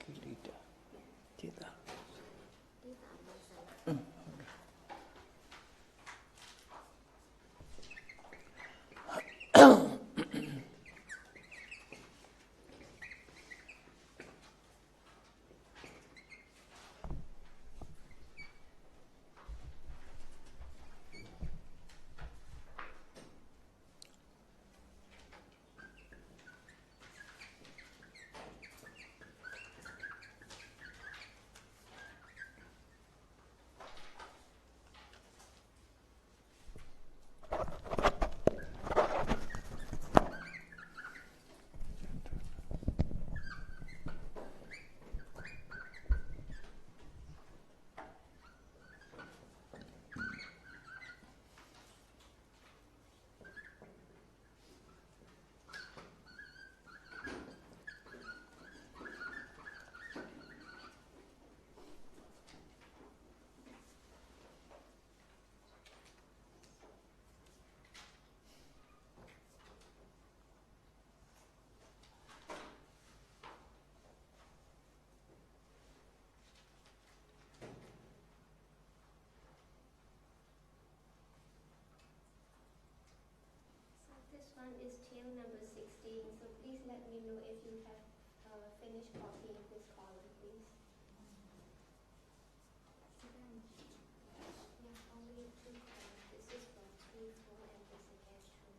Kilita. Kita. This one is tail number 16, so please let me know if you have finished copying this column, please. Yeah, only 2 columns. This is for 3, 4, and this again 2.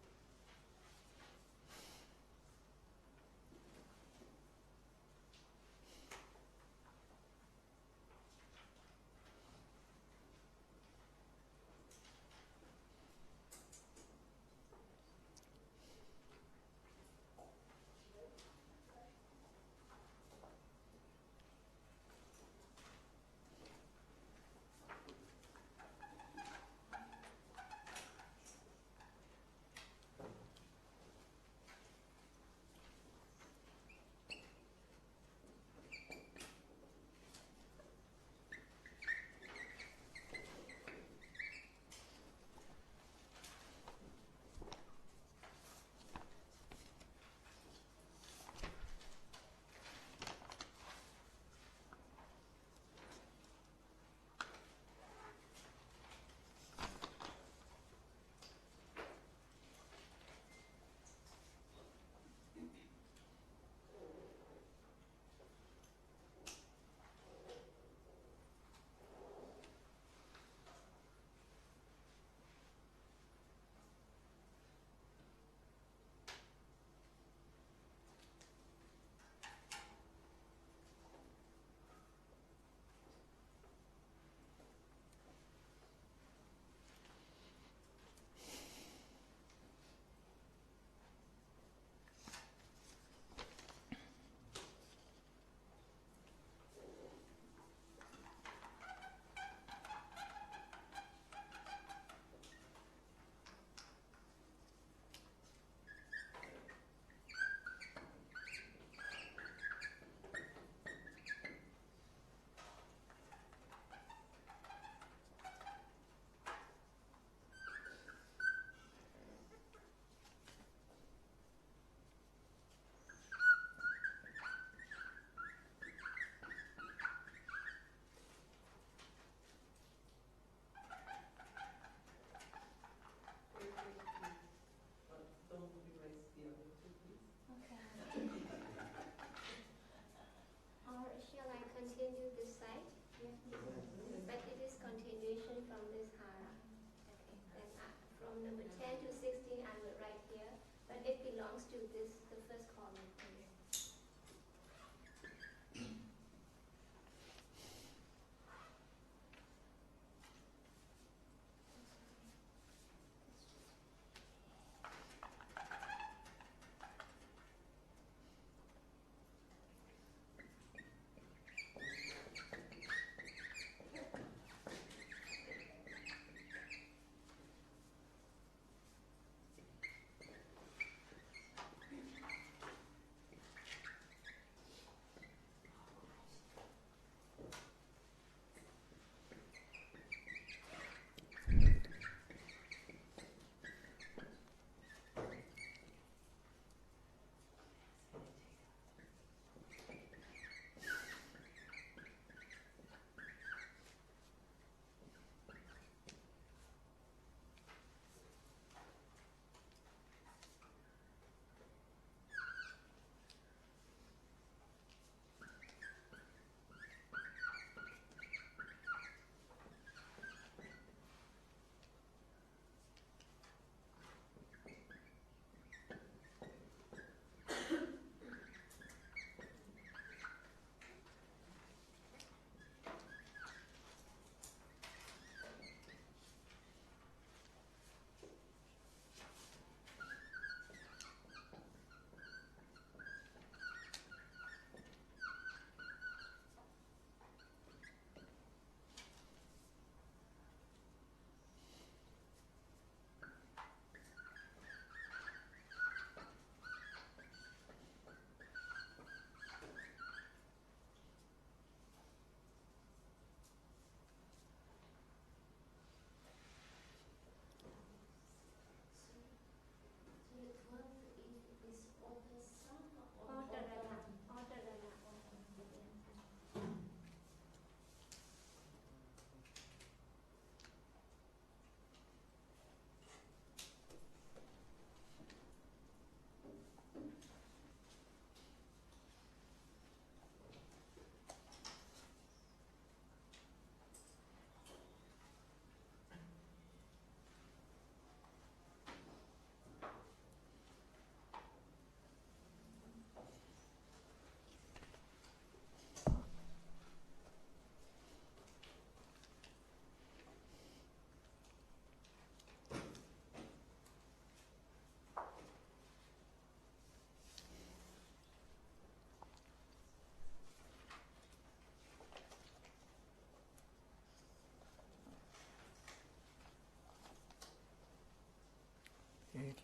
Can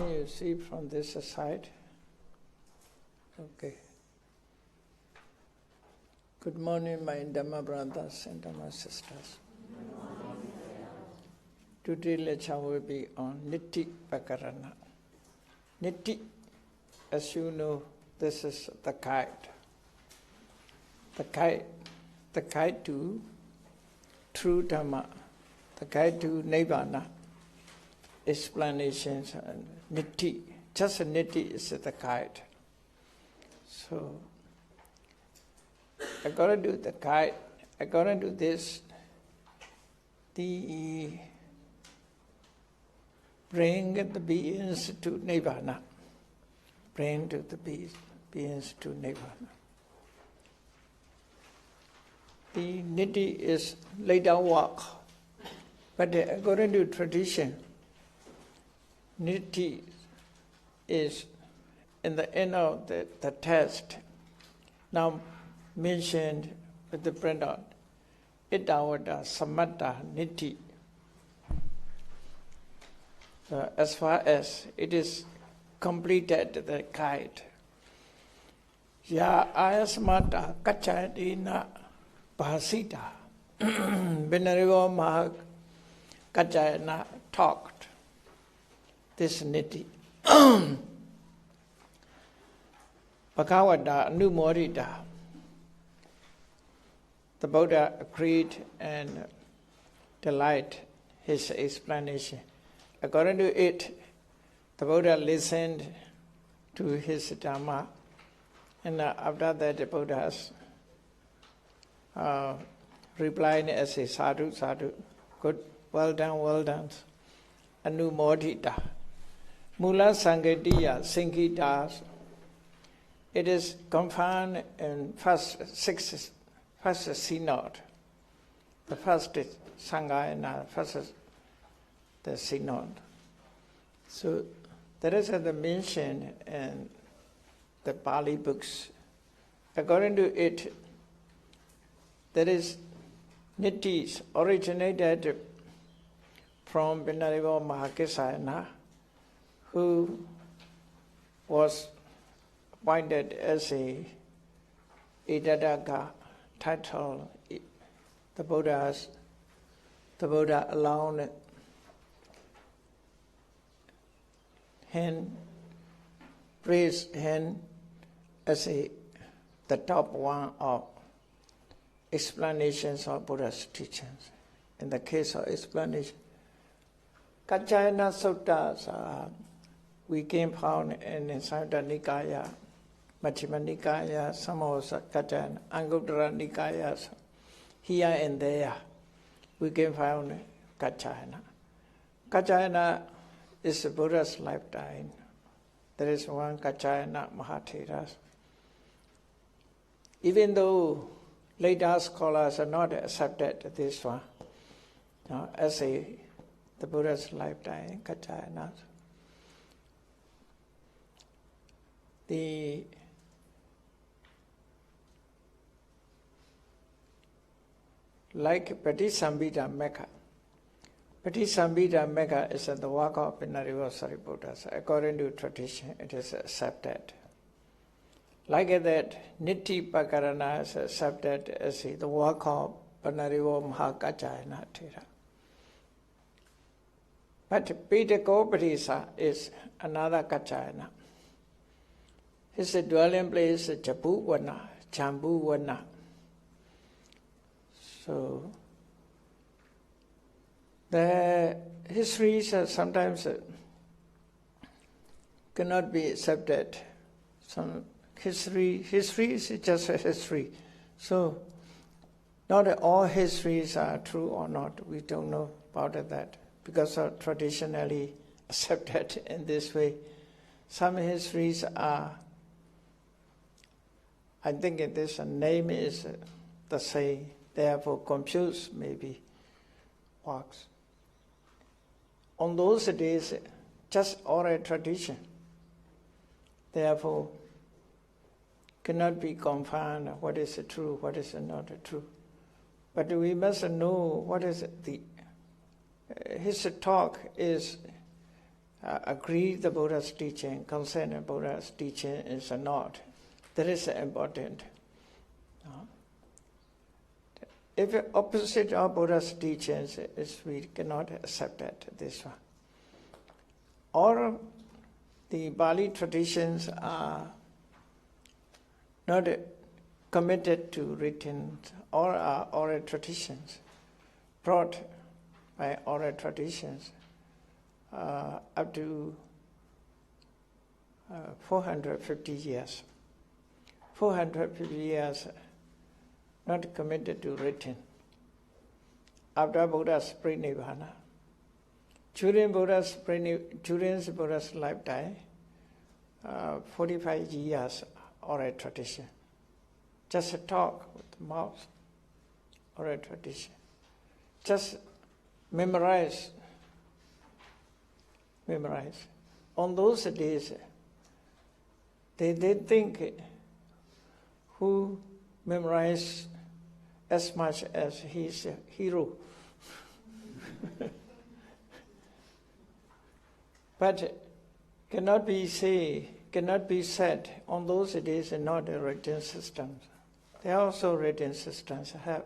you see from this side? Okay. Good morning, my Dhamma brothers and Dhamma sisters. Today lecture will be on Netti Pakarana. Netti, as you know, this is the kite. The kite to true Dhamma, the kite to Nibbana. Explanations and Netti, just a Netti is the kite. So, according to the kite, according to this, the bring the beings to Nibbana. Bring to the beings to Nibbana. The Netti is laid down work, but according to tradition, Netti is in the end of the text, now mentioned with the printout, Itawada Samatta Netti. So as far as it is completed, the guide. Ya Ayasamata Kachadina Bahasita Venerable Maha Kachayana talked. This Netti. Bhagavata Anumodita. The Buddha agreed and delighted his explanation. According to it, the Buddha listened to his Dhamma, and after that the Buddha has replied as a sadhu, sadhu, good, well done, Anumodita. Mula Sangatiya Sinkita. It is confirmed in first synod. The first is Sangha and first is the synod. So there is the mention in the Pali books. According to it, there is Nettis originated from Venerable Mahakesayana, who was appointed as a Idadaka title. The Buddha allowed him, praised him as the top one of explanations of Buddha's teachings. In the case of explanation, Kachayana Sutta we can found in Sayadaw Nikaya, Majjhima Nikaya, Samosa Kachayana, Anguttara Nikaya. Here and there we can find Kachayana. Kachayana is Buddha's lifetime. There is one Kachayana Mahathera. Even though later scholars are not accepted this one as the Buddha's lifetime, Kachayana. Like Patisambhita Mekha. Patisambhita Mekha is the work of Venerable Sariputta. According to tradition, it is accepted. Like that, Netti Pakarana is accepted as the work of Venerable Mahakachayana Thera. But Pitaka is another Kachayana. His dwelling place is Jambu Wana. So the histories sometimes cannot be accepted. Some history is just a history. So not all histories are true or not. We don't know about that because are traditionally accepted in this way. Some histories are I think this name is the same, therefore confused maybe works. On those days, just oral tradition, therefore cannot be confined what is true, what is not true. But we must know what is his talk is agree the Buddha's teaching, concerning Buddha's teaching is not. That is important. If opposite of Buddha's teachings is, we cannot accept it, this one. Or the Bali traditions are not committed to written or are oral traditions, brought by oral traditions up to 450 years. 450 years not committed to written. After Buddha's pre-nibbana, during Buddha's lifetime, 45 years oral tradition. Just a talk with the mouth, oral tradition. Just memorize. On those days, they think who memorize as much as he's a hero. But cannot be said on those days not a written systems. There are also written systems have,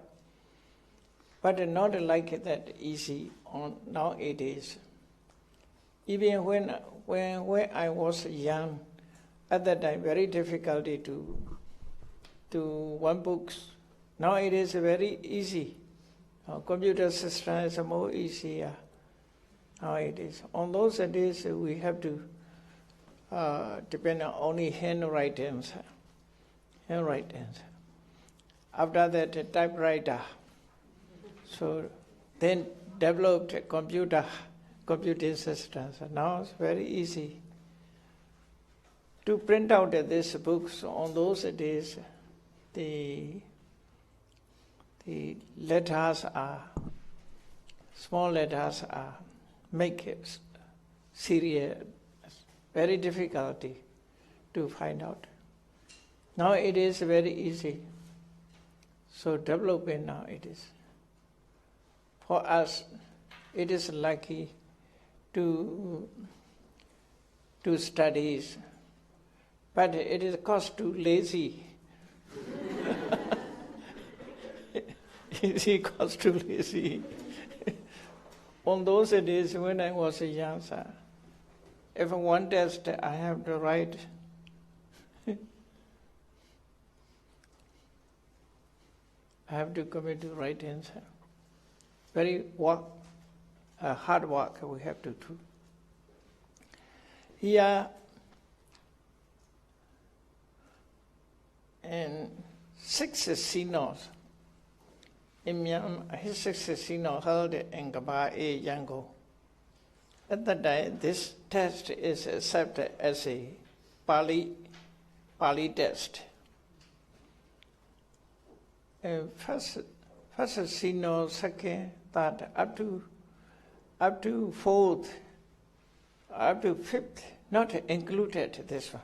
but not like that easy on nowadays. Even when I was young, at that time very difficult to one books. Now it is very easy. Computer system is more easier. Now it is. On those days we have to depend on only handwritings. After that, typewriter. So then developed computing systems. Now it's very easy to print out these books. On those days, the letters are small letters are make it serious, very difficulty to find out. Now it is very easy. So developing now it is. For us, it is lucky to studies, but it is cost too lazy. Easy cost too lazy. On those days when I was a young son, if one test I have to write, I have to commit to write answer. Very hard work we have to do. Here, in 6 synods, his 6 synods held in Gaba Yangon. At that time, this test is accepted as a Pali test. First synod, second, third, up to 4th, up to 5th, not included this one.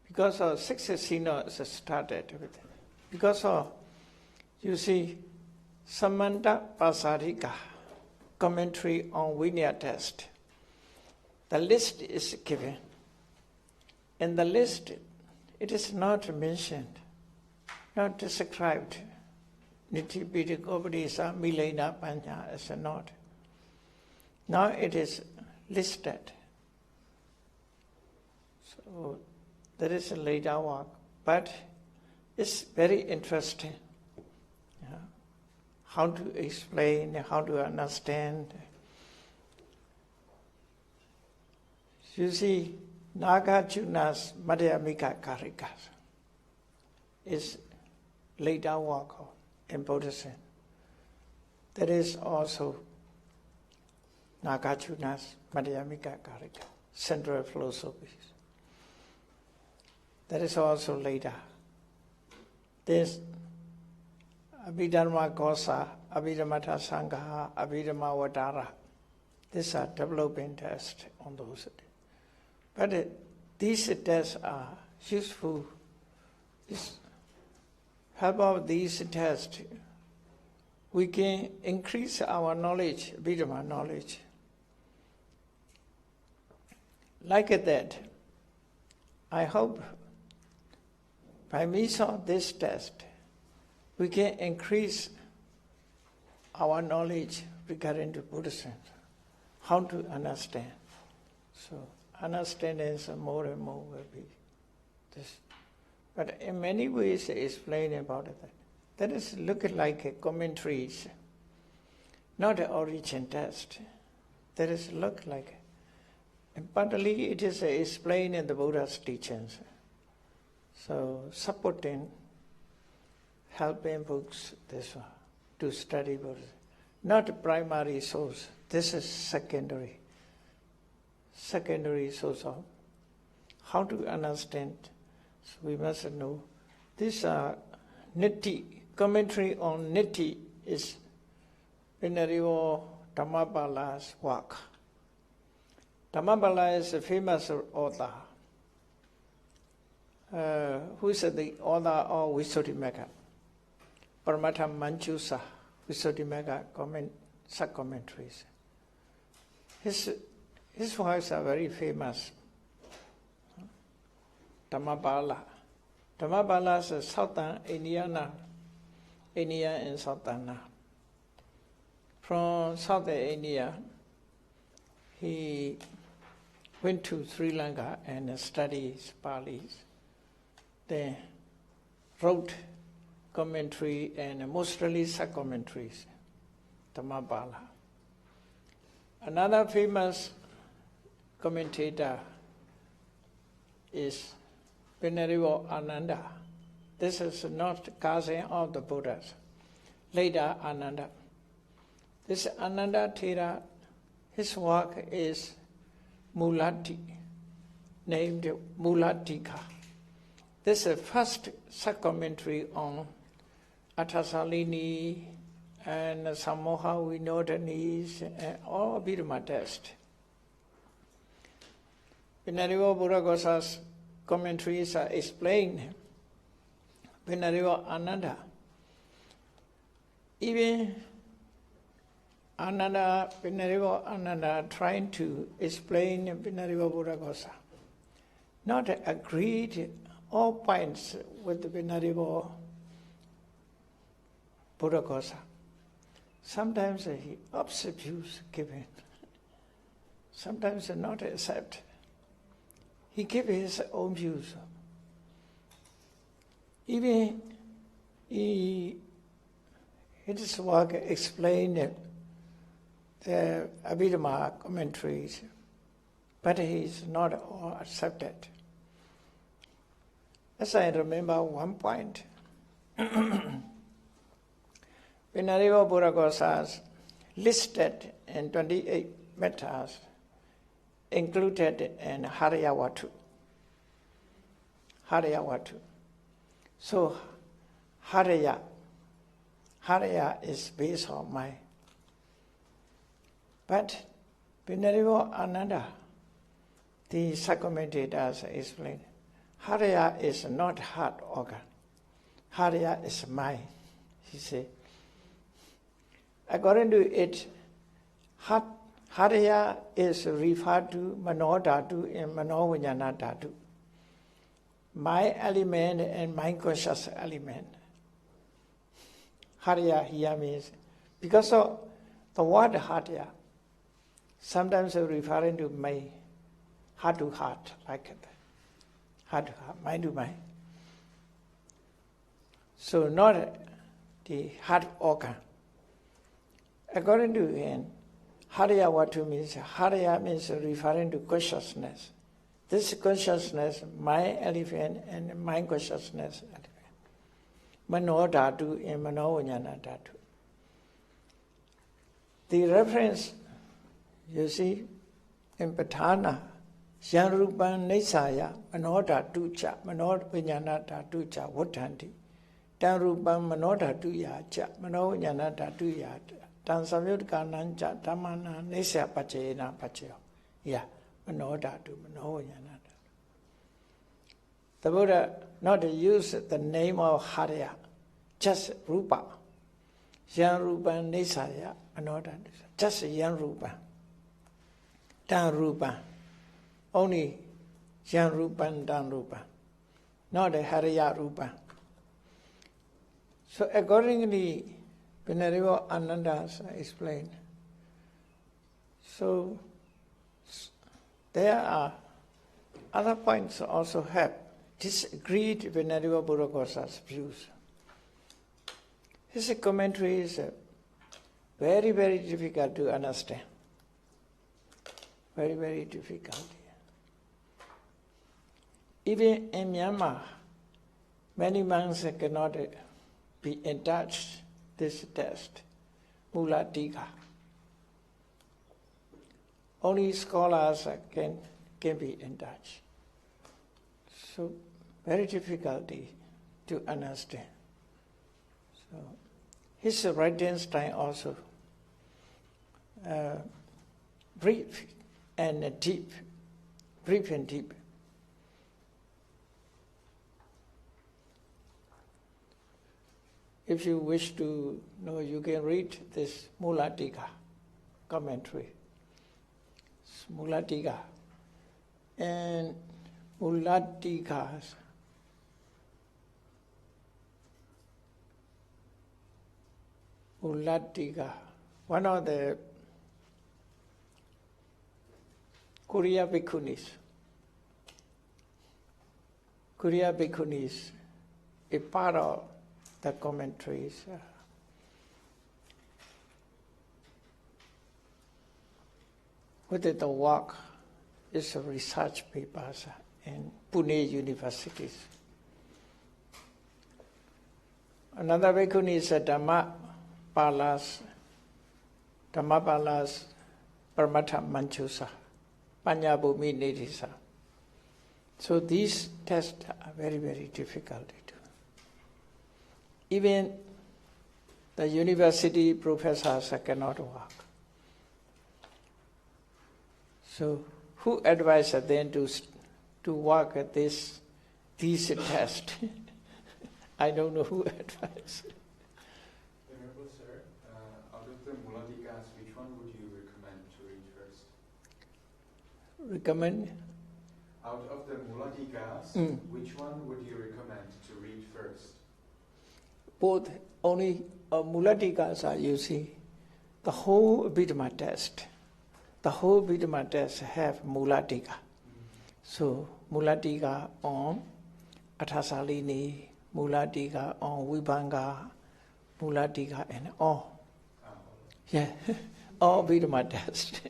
Because of 6th synod started with it. Because of, you see, Samanta Pasarika, commentary on Vinaya test. The list is given. In the list, it is not mentioned, not described. Netti Pidikopatisa Milena Panya is not. Now it is listed. So there is a later work, but it's very interesting. Yeah. How to explain, how to understand. You see, Nagarjuna's Madhyamika Karikas is later work in Buddhism. There is also Nagarjuna's Madhyamika Karika, central philosophies. That is also later. This Abhidharma Kosa, Abhidhamata Sangha, Abhidhamma Vadara. These are developing tests on those. But these tests are useful. Help of these tests, we can increase our knowledge, Abhidhamma knowledge. Like that, I hope by means of this test, we can increase our knowledge regarding to Buddhism, how to understand. So understanding is more and more will be this. But in many ways explain about it. That is looking like commentaries, not an origin test. That is look like, and partly it is explained in the Buddha's teachings. So supporting, helping books, this one, to study Buddhism. Not primary source, this is secondary. Secondary source of how to understand. So we must know. These are Netti, commentary on Netti is Venerable Dhammapala's work. Dhammapala is a famous author. Who is the author of Visuddhimagga? Paramattha Manjusa, Visuddhimagga sub-commentaries. His works are very famous. Dhammapala. Dhammapala is southern India and southern. From southern India, he went to Sri Lanka and studied Pali. Then wrote commentary and mostly sub-commentaries, Dhammapala. Another famous commentator is Venerable Ananda. This is not cousin of the Buddhas. Later Ananda. This Ananda Thera, his work is Mulati, named Mulatika. This is the first sub-commentary on Athasalini and Samoha Vinodani's and all Abhidhamma text. Venerable Buddhaghosa's commentaries are explained. Venerable Ananda. Even Venerable Ananda trying to explain Venerable Buddhaghosa. Not agreed all points with the Venerable Buddhaghosa. Sometimes he obsequies giving. Sometimes not accept. He gives his own views. Even his work explained the Abhidhamma commentaries, but he is not all accepted. As I remember one point, Venerable Buddhaghosa's listed in 28 mettas included in Hariyawatu. So Hariya is based on mind. But Venerable Ananda, the sub-commentators explained, Hariya is not heart organ. Hariya is mind, he said. According to it, Hariya is referred to Manodhatu and Manovinyana Dhatu. Mind element and mind conscious element. Hariya here means, because of the word Hariya, sometimes referring to mind, heart to heart, like that. Heart to heart, mind to mind. So not the heart organ. According to him, Hariyawatu means referring to consciousness. This consciousness, mind elephant and mind consciousness elephant. Manodhatu and Manovinyana Dhatu. The reference, you see, in Patana, Yan Rupan Nisaya, Manoda Tucha, Manod Vinyanata Tucha, Watanti, Tan Rupan Manoda Tuya, Mano Yanata Tuya, Tan Samyut Kanancha, Tamana, Nisa Pachena Pacheo, Ya, Manoda to Mano Yanata. The Buddha not use the name of Harya, just Rupa. Yan Rupan Nisaya, Manoda, just Yan Rupan. Tan Rupan. Only Jan Rupan, Dan Rupan, not the Harya Rupan. So accordingly, Venerable Ananda explained. So there are other points also have disagreed Venerable Buddhaghosa's views. His commentary is very, very difficult to understand. Very, very difficult. Even in Myanmar, many monks cannot be in touch this test, Mula Tika. Only scholars can be in touch. So very difficult to understand. So his writing style also brief and deep, brief and deep. If you wish to know, you can read this Mulatika commentary. It's Mulatika. And Mulatika, one of the Korea Bhikkhunis, a part of the commentaries. With the work is research papers in Pune universities. Another bhikkhuni is Dhammapala's Paramatha Manchusa, Panyabhumi Nidisa. So these tests are very, very difficult. Even the university professors cannot work. So who advised them to work at these tests? I don't know who advised. Venerable Sir, out of the Muladikas, which one would you recommend to read first? Recommend? Out of the Muladikas, which one would you recommend to read first? Both, only Muladikas, you see, the whole Abhidhamma test. The whole Abhidhamma test have Muladika. So Muladika on Athasalini, Muladika on Vibhanga, Muladika and all. Yeah, all Abhidhamma test.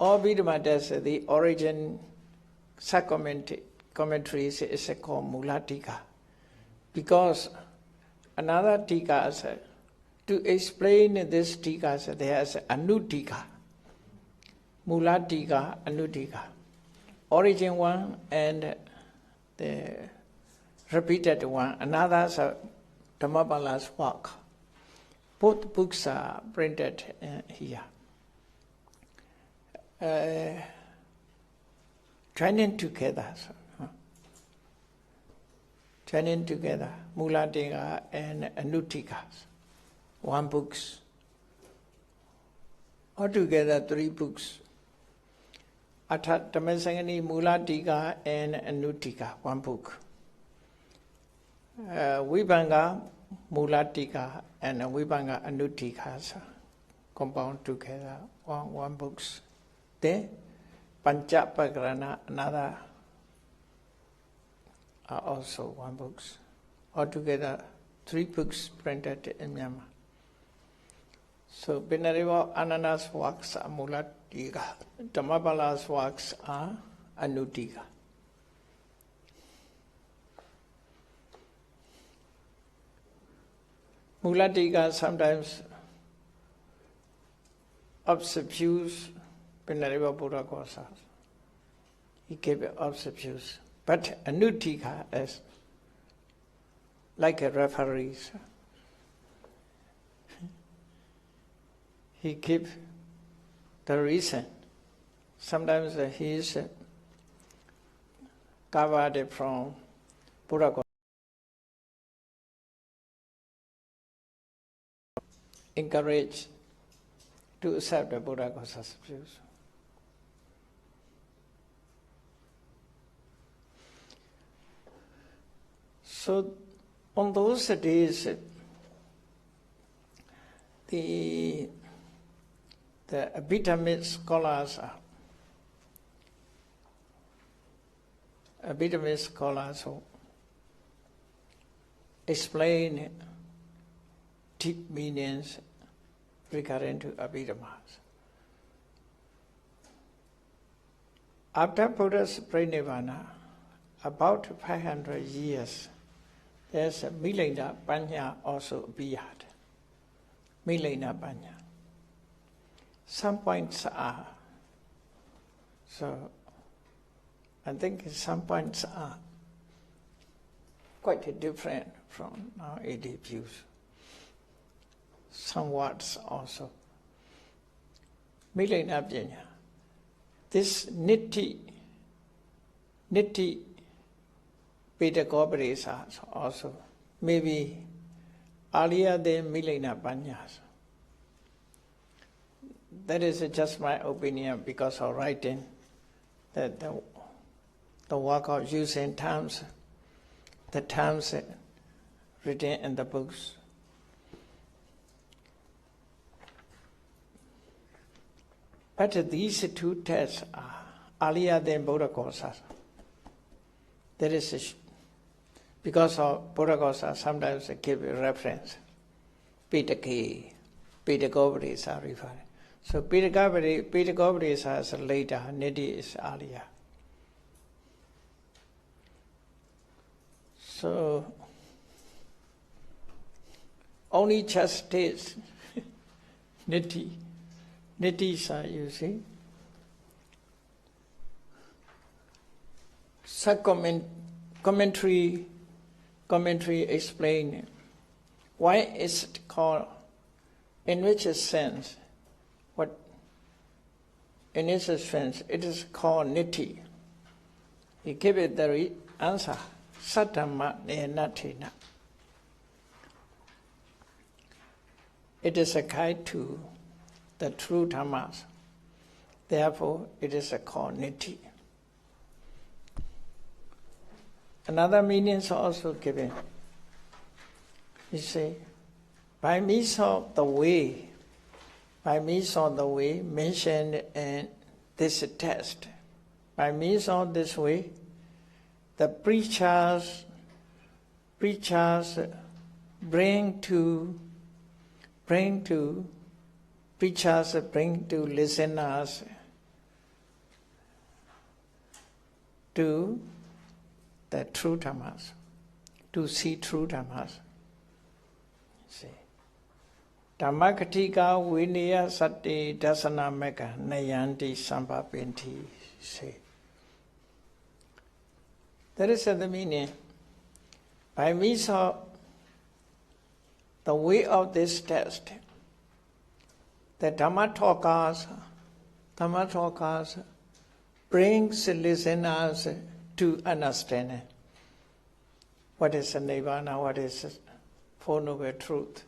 All Abhidhamma test, the origin commentaries is called Muladika. Because another tika, to explain this tika, there is Anutika. Mula tika, Anutika. Origin one and the repeated one. Another is Dhammapala's work. Both books are printed here. Joining together. Joining together, Mulatika and Anutika, one books. Altogether 3 books. Athatamesangani, Mulatika and Anutika, one book. Vibhanga, Mulatika and Vibhanga Anutika compound together, one books. Then Panchapakarana, another are also one books. Altogether 3 books printed in Myanmar. So Venerable Ananda's works are Mulatika, Dhammapala's works are Anutika. Mulatika sometimes obscures Venerable Buddhaghosa. he gave observations. But Anutika is like a referee. He gives the reason. Sometimes he is covered from Buddha. Encourage to accept the Buddha Gosa's views. So on those days, the Abhidhamma scholars explain deep meanings regarding to Abhidhammas. After Buddha's parinirvana, about 500 years, there's a Milena Panya also appeared. Milena Panya. Some points are, so I think some points are quite different from our AD views. Some words also. Milena Panya. This Netti pedagogies are also maybe earlier than Milena Panyas. That is just my opinion because of writing, that the work of using terms, the terms written in the books. But these two texts are earlier than Buddha Gosas. There is because of Buddha Gosa sometimes give a reference. Pedagogies are referred. So pedagogies is later, Netti is earlier. So only just states Netti. Nettis are, you see. Commentary explain why is it called, in which sense, in its sense, it is called Netti. He gave it the answer, Sattama Nenatina. It is a guide to the true dhammas. Therefore, it is called Netti. Another meaning is also given. You see, by means of the way mentioned in this text, by means of this way, the preachers bring to listeners to the true dhammas, to see true dhammas. See. Dhammakatika Vinaya Sati Dasana Meka Nayanti Sambhapinti. See. That is the meaning. By means of the way of this text, the Dhamma talkers brings listeners to understand what is Nirvana, what is Four Noble Truth.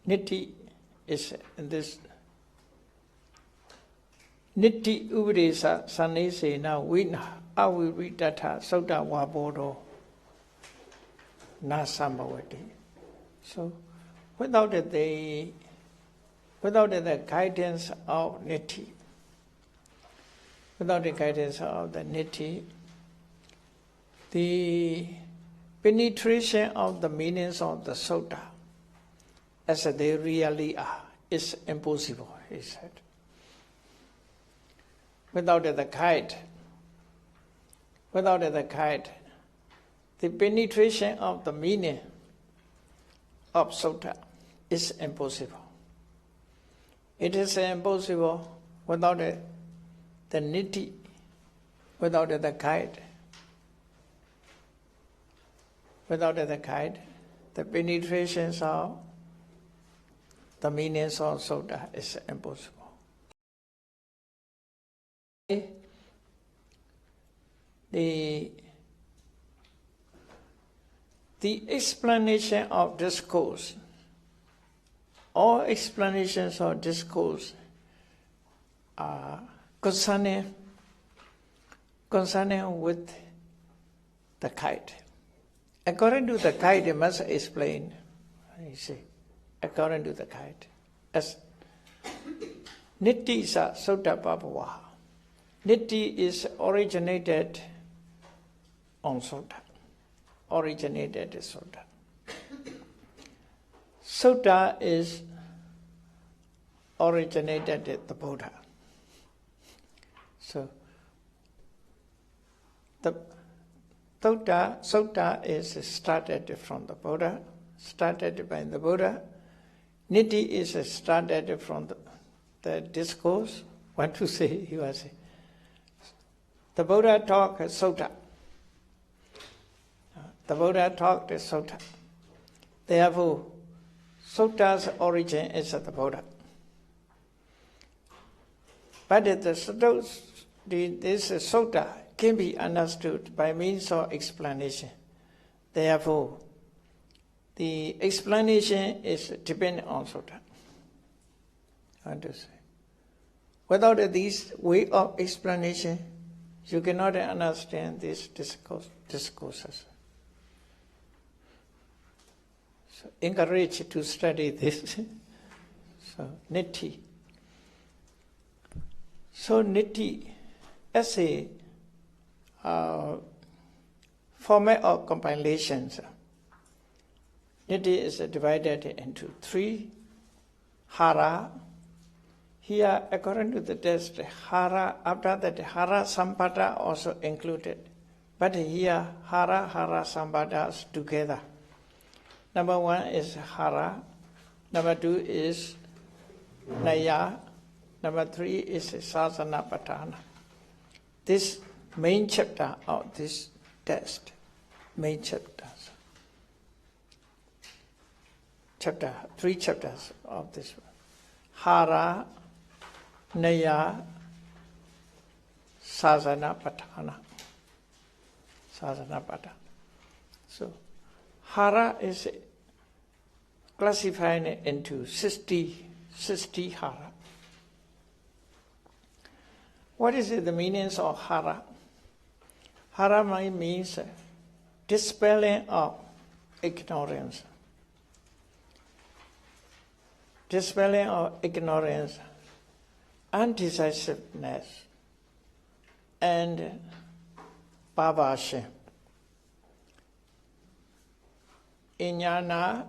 Netti is in this Netti Upadesa Sannesena Vina Aviridata Sota Wabodo Nasambhavati. So without the guidance of Netti, the penetration of the meanings of the sutta as they really are is impossible, he said. Without the guide, the penetration of the meaning of sutta is impossible. It is impossible without the Netti, without the guide. Without the guide, the penetrations of the meanings of Sutta is impossible. The explanation of discourse, all explanations of discourse are concerning with the kite. According to the kite, it must explain, you see, according to the kite. As Netti sa Sutta Bhava. Netti is originated on Sutta. Originated is Sutta. Sutta is originated at the Buddha. So, the Sutta is started from the Buddha, started by the Buddha. Netti is started from the discourse. What to say? He was saying. The Buddha talked Sutta. The Buddha talked Sutta. Therefore, Sutta's origin is at the Buddha. But this Sutta can be understood by means of explanation. Therefore, the explanation is dependent on Sutta. What to say? Without this way of explanation, you cannot understand these discourses. So, encourage to study this. So, Netti. So, Netti, as a format of compilations, Netti is divided into 3. Hara. Here, according to the text, Hara, after that, Hara Sampada also included. But here, Hara Sampada is together. Number 1 is Hara. Number 2 is Naya. Number 3 is Sasanapatthana. This main chapter of this text, main chapters. 3 chapters of this one. Hara, Naya, Sasanapatthana. So, Hara is classified into 60 Hara. What is the meanings of Hara? Hara means dispelling of ignorance. Dispelling of ignorance, undecisiveness, and perversion. Iññana,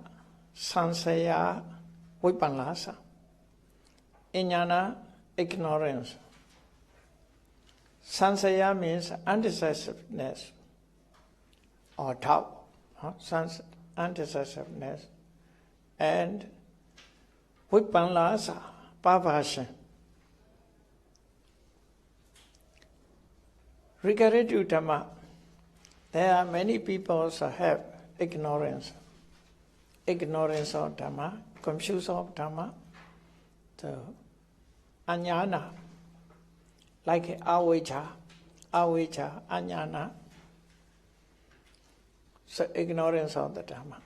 sansaya, vipallasa. Iññana, ignorance. Sansaya means undecisiveness or doubt. Undecisiveness. And vipallasa, perversion. Regarding to Dhamma, there are many people who have ignorance of Dhamma, confusion of Dhamma, so aññana, like avijja, aññana, so ignorance of the Dhamma.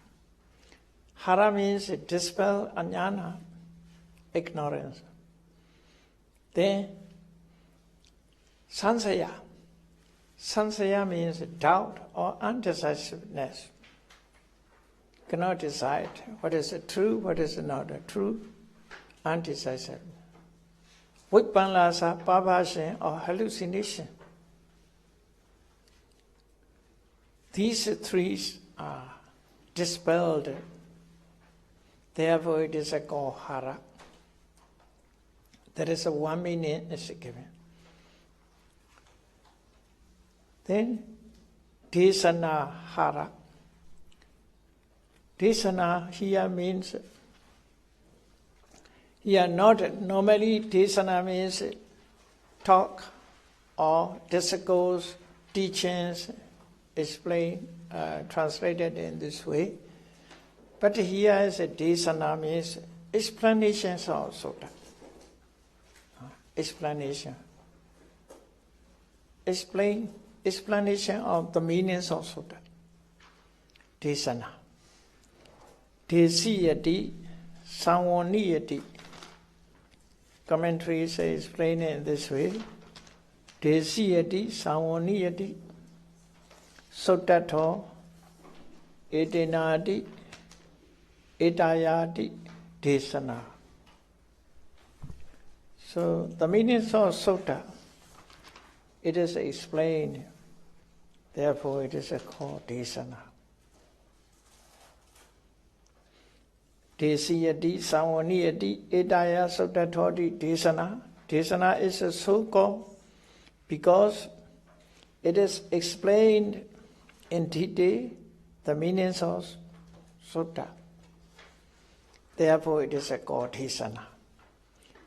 Hara means dispel aññana, ignorance. Then sansaya. Sansaya means doubt or undecisiveness. Cannot decide what is true, what is not true, undecisive. Vipallasa, perversion or hallucination. These 3 are dispelled. Therefore, it is called Hara. There is a 1 meaning is given. Then, Desana Hara. Desana here means Here not normally Desana means talk or discourse, teachings, explained, translated in this way. But here is a Desana means explanations of Sutta. Explanation. Explanation of the meanings of Sutta. Desana. Desiyati, Sawaniyati. Commentaries explain in this way. Desiyati, Sawaniyati, Suttato, Edenadi, Etayati, Desana. So the meanings of Sutta, it is explained, therefore it is called Desana. Desiyati, Sawaniyati, Etaya, Suttatoti, Desana. Desana is so called because it is explained in detail the meanings of Sutta. Therefore it is called Desana.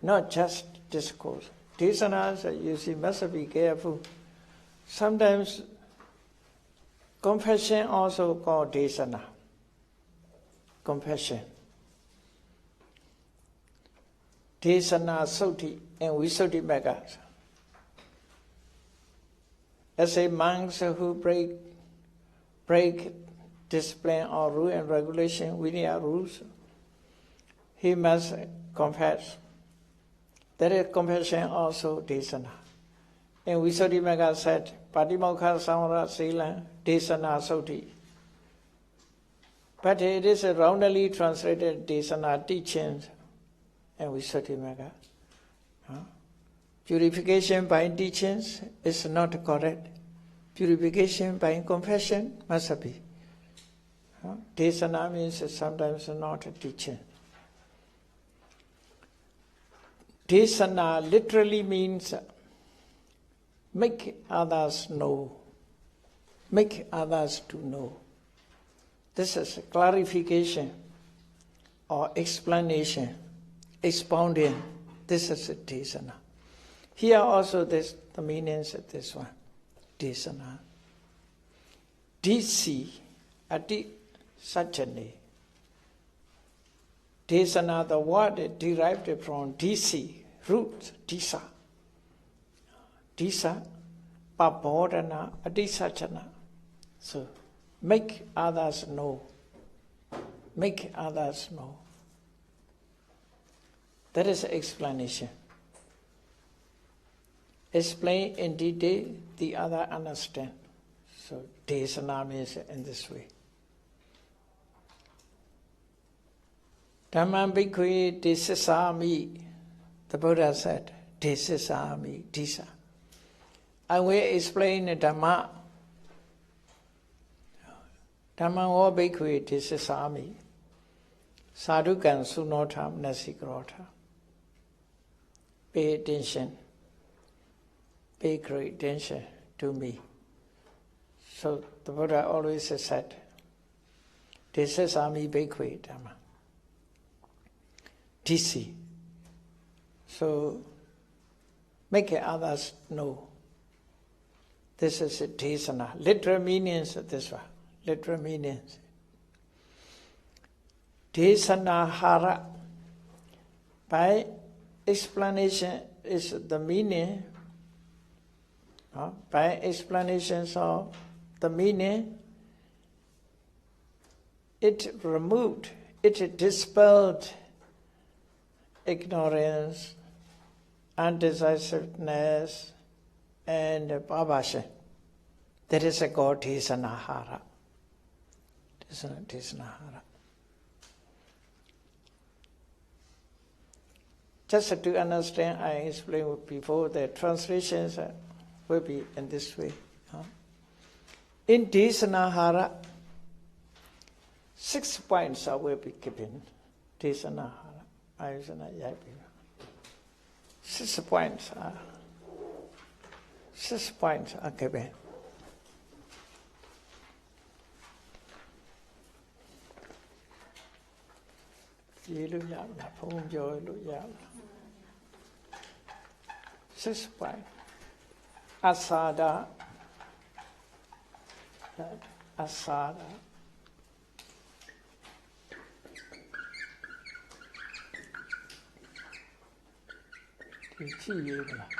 Not just discourse. Desanas, you see, must be careful. Sometimes confession also called Desana. Confession. Desana Soti and Visuddhi Maggas. As a monks who break discipline or rule and regulation, Vinaya rules, he must confess. That is confession also Desana. And Visuddhi Magga said, Patimokkha Samvara Sila Desana Soti. But it is a roundly translated Desana teachings and Visuddhi Magga. Purification by teachings is not correct. Purification by confession must be. Desana means sometimes not a teaching. Desana literally means make others know, make others to know. This is a clarification or explanation, expounding. This is a Desana. Here also the meanings of this one, Desana. Disi, ati sajjane. Desana, the word derived from disi, root, disa. Disa, pabodhana, adisajana. So, make others know. Make others know. That is explanation. Explain in detail, the other understand. So, Desana means in this way. Dhammam bhikkhave desisami, the Buddha said, desisami, disa. I will explain the Dhamma. Dhammam o bhikkhave desisami, sadhukan sunotam nasikrota. Pay attention. Pay great attention to me. So the Buddha always said, desisami bhikkhave Dhamma. DC. So, make others know. This is a Desana. Literal meanings of this one. Literal meanings. Desana hara. By explanation is the meaning. By explanations of the meaning, it removed, it dispelled ignorance, undecisiveness, and pavasha. That is called Desanahara. Desanahara. Just to understand, I explained before that translations will be in this way. In Desanahara, 6 points will be given. Desanahara. 6 points are 6 points are given. ရေးလို့ရမလားဘုံပြောလို့ရမလား6 point asada asadaဒီကြည့်ရမလား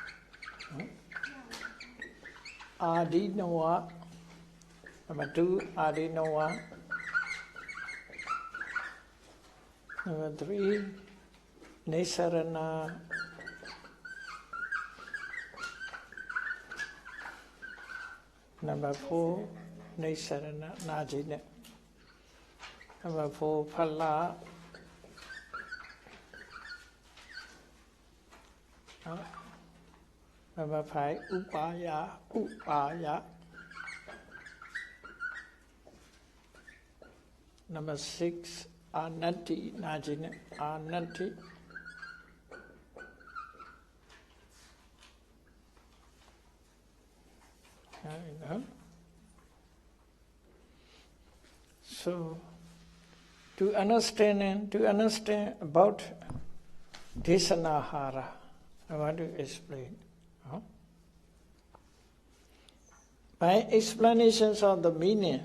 အာဒီနဝnumber 2 အာဒီနဝnumber 3 နေစရဏnumber 4 နေစရဏနာကြီးနဲ့ number 4 ဖလnumber 5 ဥပါယ number 6 အာနတ္တိနာကြီးနဲ့အာနတ္တိSo to understand about Desanahara, I want to explain. By explanations of the meaning,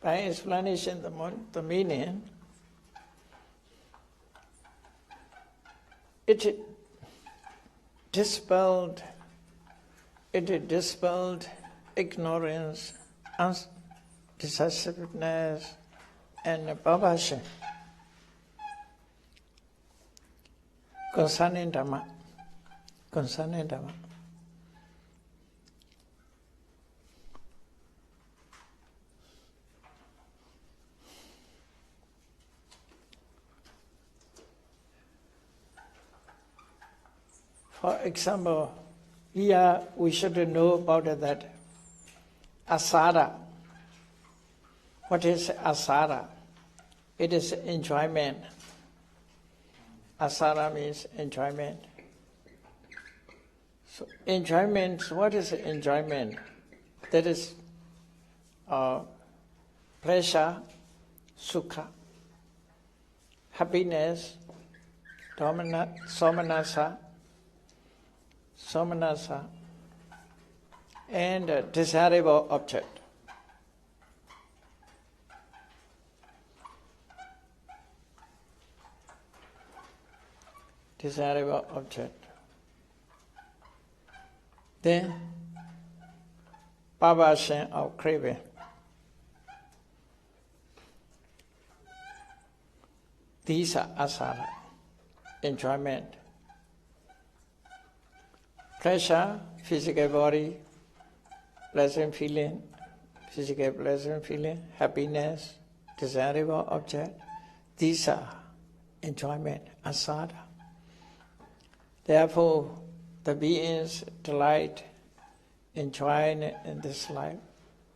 the meaning, it dispelled ignorance, decisiveness, and perversion concerning Dhamma. For example, here we should know about that asara. What is asara? It is enjoyment. Asara means enjoyment. So enjoyment, what is enjoyment? That is pleasure, sukha, happiness, somanasa, and desirable object. Desirable object. Then, perversion of craving. These are asara, enjoyment. Pleasure, physical body, pleasant feeling, happiness, desirable object. These are enjoyment, asara. Therefore, the beings delight, enjoy in this life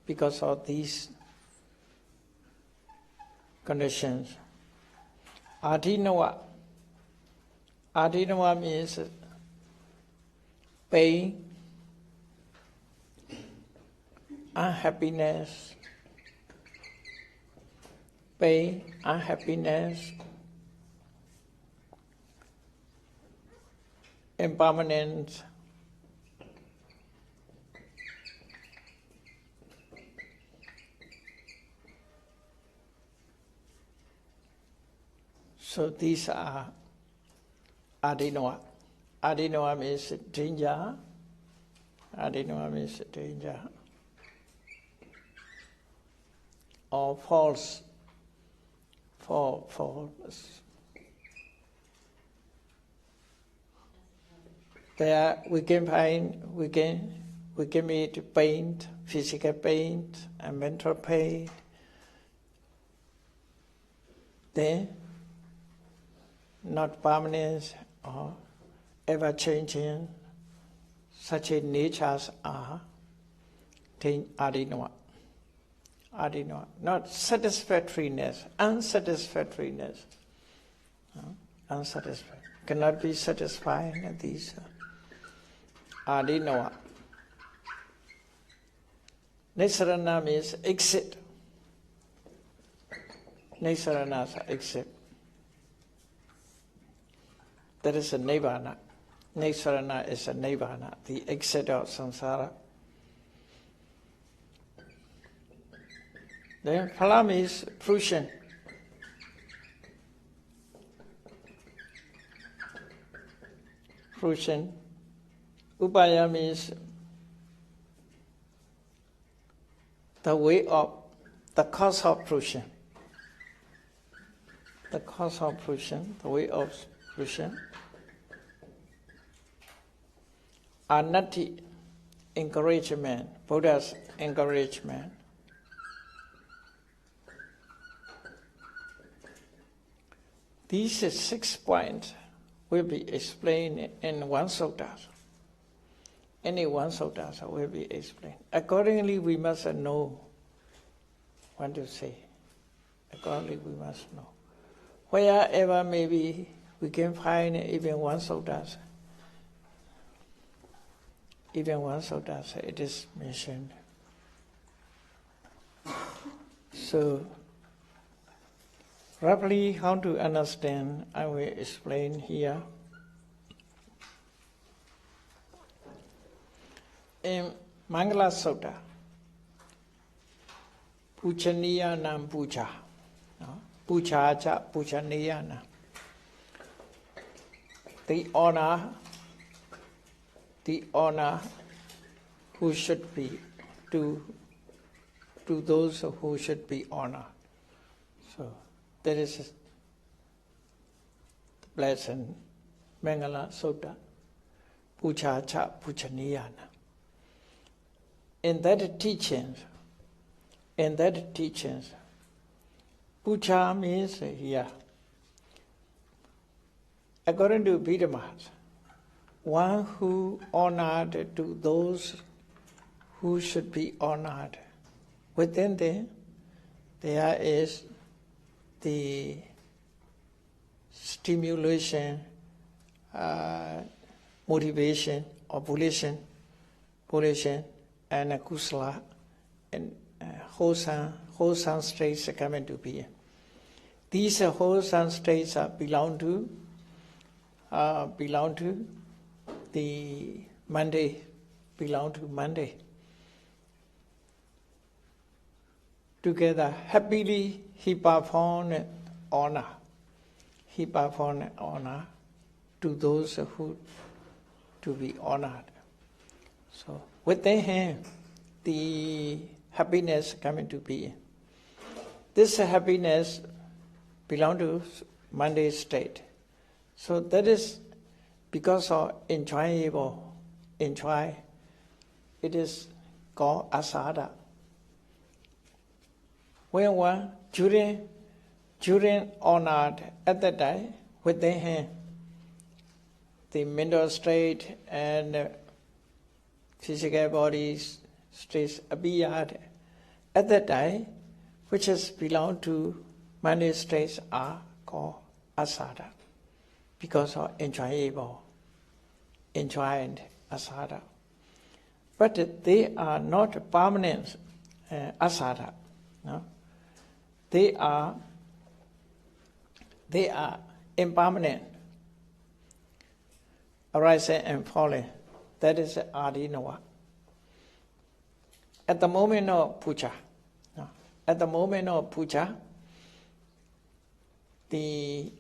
because of these conditions. Adinawa means pain, unhappiness, impermanence, so these are adinawa. Adinawa means danger. Or false. There we can meet pain, physical pain and mental pain. Then not permanent or ever changing, such a natures are adinawa. Not satisfactoriness, unsatisfactoriness. Cannot be satisfied. These adinawa. Nisarana means exit. Nisarana is exit. That is a Nibbana. Nisarana is a Nibbana, the exit of samsara. Then phala means fruition. Fruition. Upaya means the way of, the cause of fruition. The cause of fruition, the way of fruition. Netti, encouragement, Buddha's encouragement. These 6 points will be explained in one sutta. Any one sutta will be explained. Accordingly, we must know what to say. Accordingly, we must know. Wherever maybe we can find even one sutta, it is mentioned. So, roughly how to understand, I will explain here. In Mangala Sutta, Puchaniya nam puja. Puja cha puchaniya nam. The honor who should be to those who should be honored. So that is the blessed Mangala Sutta, Puja cha puchaniya nam. In that teachings, puja means here, according to Vidyamas, one who honored to those who should be honored. Within them, there is the stimulation, motivation, or volition, and kusala, and wholesome states come into being. These wholesome states belong to the Monday, Together, happily he performed honor. To those who to be honored. So within him, the happiness come into being. This happiness belongs to Monday state. So that is because of enjoy, it is called asada. When one during honored at that time, within him, the mental state and physical bodies states appeared at that time, which is belong to many states are called asada, because of enjoyed asada. But they are not permanent asada. No? They are impermanent, arising and falling. That is adinava. At the moment of puja, the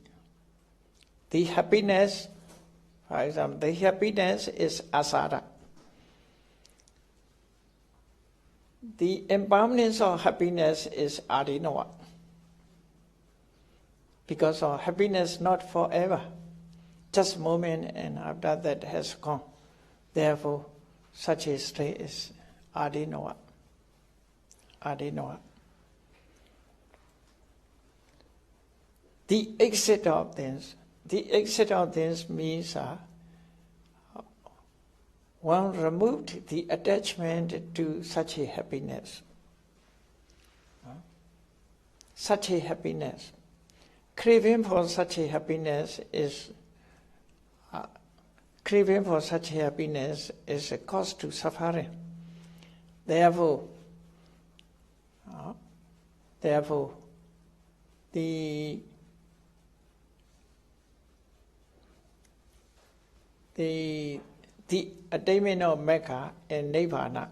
happiness, for example, the happiness is asada. The impermanence of happiness is adinava. Because of happiness not forever, just a moment and after that has gone. Therefore, such a state is adinava. The exit of things means one removed the attachment to such a happiness. Craving for such a happiness is a cause to suffering. Therefore, the attainment of Mecca and Nirvana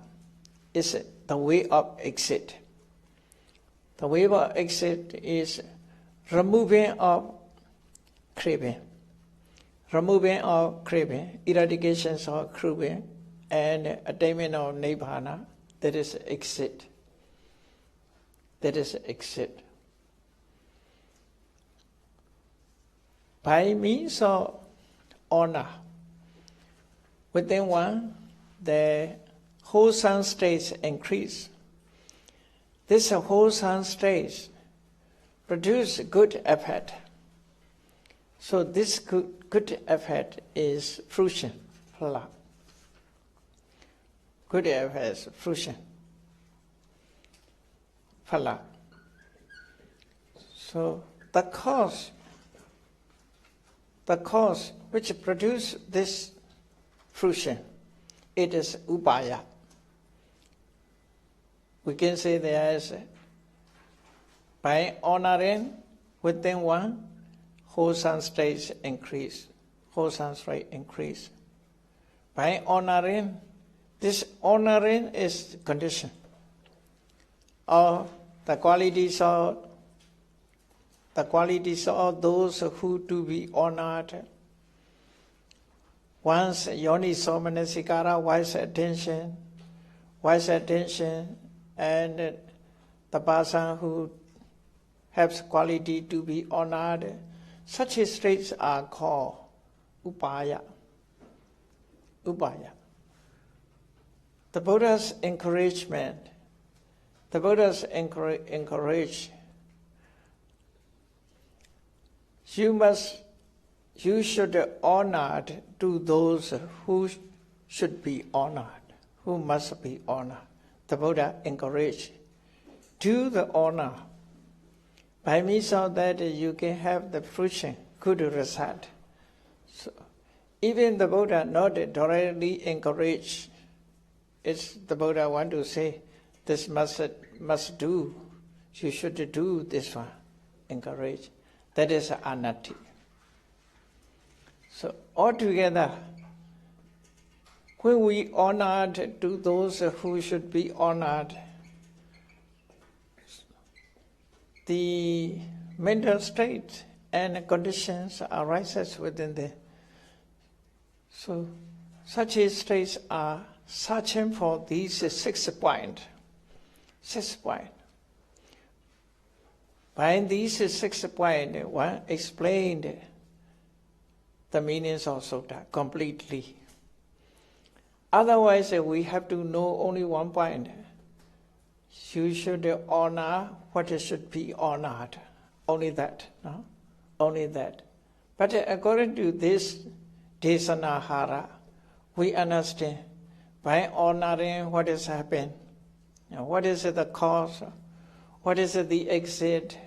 is the way of exit. The way of exit is removing of craving, eradications of craving, and attainment of Nirvana. That is exit. That is exit. By means of honor, within one, the wholesome states increase. This wholesome states produce good effect. So this good effect is fruition, phala. Good effect is fruition, phala. So the cause which produce this fruition, it is upaya. We can say there is, by honoring within one, wholesome states increase, wholesome state increase. By honoring, this honoring is condition, or the qualities of those who to be honored. Once yoni somanasikara, wise attention, and the person who has quality to be honored, such states are called upaya. Upaya. The Buddha's encouragement, the Buddha's encourage, you should honor to those who should be honored, who must be honored. The Buddha encouraged, do the honor. By means of that, you can have the fruition, good result. So, even the Buddha not directly encourage. It's the Buddha want to say, this must do. You should do this one. Encourage. That is anati. So altogether, when we honored to those who should be honored, the mental state and conditions arises within them. So such states are searching for these 6 points. 6 points. By these 6 points, one explained the meanings of sutta completely. Otherwise, we have to know only 1 point. You should honor what should be honored. Only that. No? Only that. But according to this Desanahara, we understand by honoring what has happened, what is the cause, what is the exit,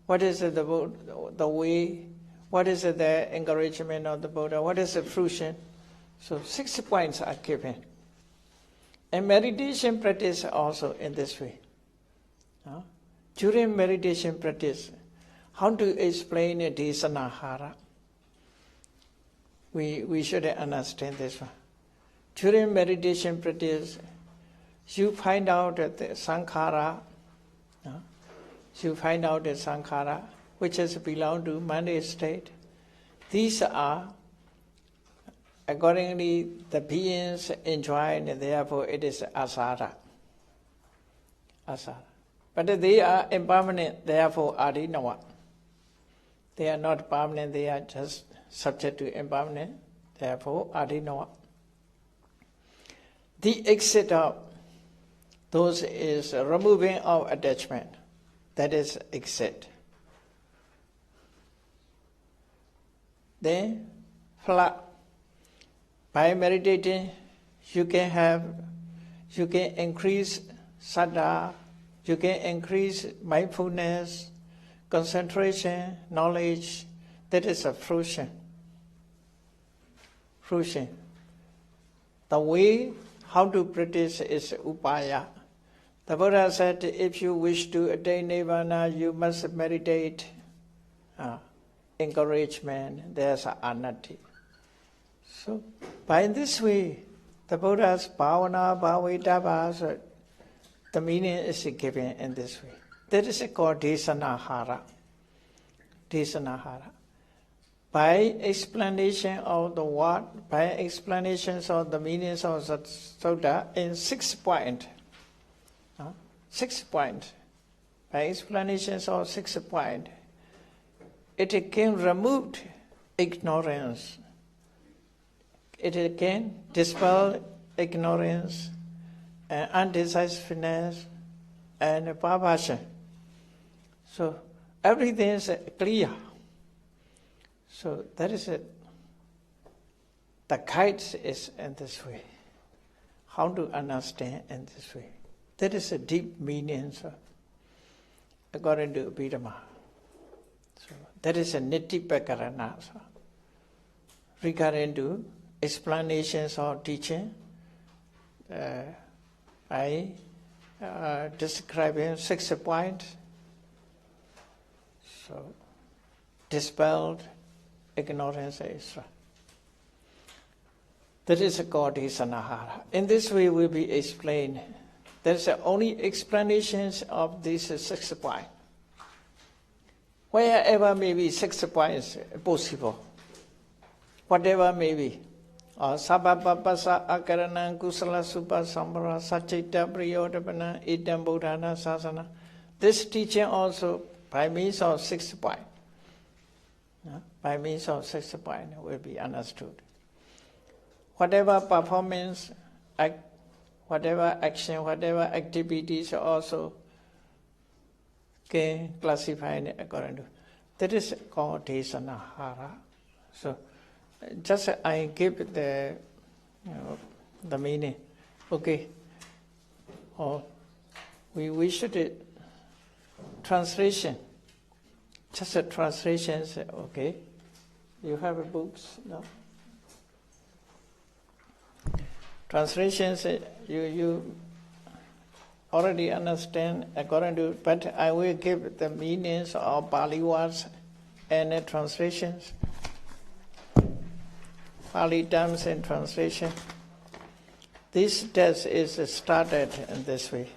what is the way, what is the encouragement of the Buddha, what is the fruition. So 6 points are given. And meditation practice also in this way. During meditation practice, how to explain a Desanahara? We should understand this one. During meditation practice, you find out that the sankhara, which has belonged to Mani state. These are accordingly the beings enjoying, and therefore it is asara. But they are impermanent, therefore adinawa. They are not permanent, they are just subject to impermanent, therefore adinawa. The exit of those is removing of attachment. That is exit. Then flat. By meditating, you can increase saddha, you can increase mindfulness, concentration, knowledge. That is a fruition. Fruition. The way how to practice is upaya. The Buddha said, if you wish to attain nirvana, you must meditate encouragement, there's anati. So by this way, the Buddha's bhavana, bhavitava, so the meaning is given in this way. That is called desanahara. Desanahara. By explanation of the word, by explanations of the meanings of the sutta in 6 points. 6 points. By explanations of 6 points, it can remove ignorance. It can dispel ignorance and undecisiveness and perversion. So everything is clear. So that is it. The guide is in this way. How to understand in this way. That is a deep meaning, according to Abhidhamma. So that is a Netti Pakarana. Regarding to explanations or teaching, I describing 6 points. So dispelled ignorance, etc. That is called desanahara. In this way will be explained. There is only explanations of these 6 points. Wherever may be 6 points possible. Whatever may be. Sabapapasa akaranam kusala supa sambara sachita priyodapana idam buddhana sasana. This teaching also by means of 6 points. By means of 6 points will be understood. Whatever performance, whatever action, whatever activities also can classify according to. That is called desanahara. So just I give the meaning. Okay. Or we should translation. Just a translation, okay. You have books, no? Translations, you already understand according to, but I will give the meanings of Pali words and translations. Pali terms and translation. This test is started in this way.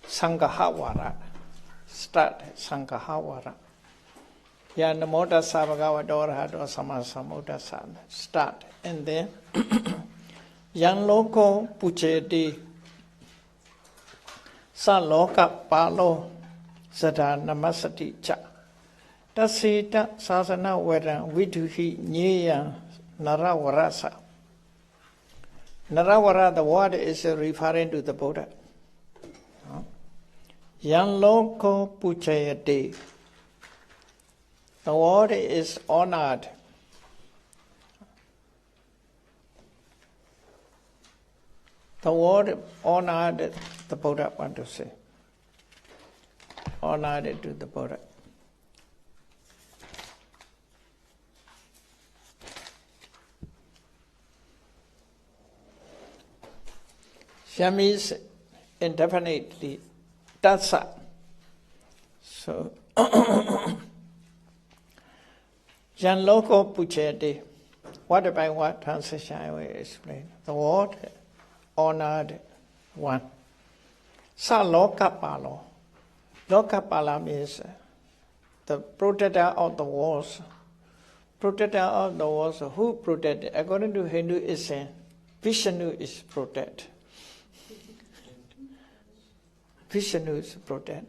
Sanghawara. Start Sanghawara. Ya namo tassa bhagavato arahato sammasambuddhassa. Start. And then Yan loko pucheti sa loka palo sada namasati cha. Tasita sasana veda viduhi nyeya naravarasa. Naravara, the word is referring to the Buddha. Yan loko puchayati. The word is honored. The word honored, the Buddha want to say. Honored to the Buddha. Sham is indefinitely tassa. So Yan loko pucheti. What by what translation I will explain. The word honored one. Sa lokapalo. Lokapala means the protector of the walls. Protector of the walls. Who protect? According to Hinduism, Vishnu is protect. Vishnu is protect.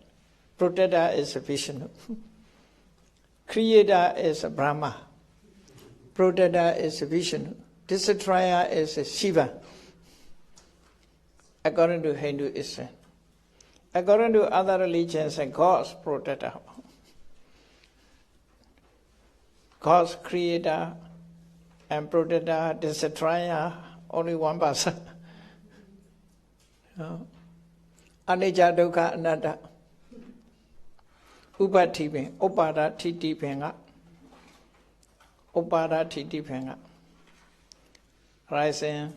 Protector is Vishnu. Creator is Brahma. Protector is Vishnu. Destroyer is Shiva. According to Hinduism. According to other religions, God's protector. God's creator and protector, destroyer, only one person. Anicca dukkha anatta. Upatipin, upada titi penga. Upada titi penga. rising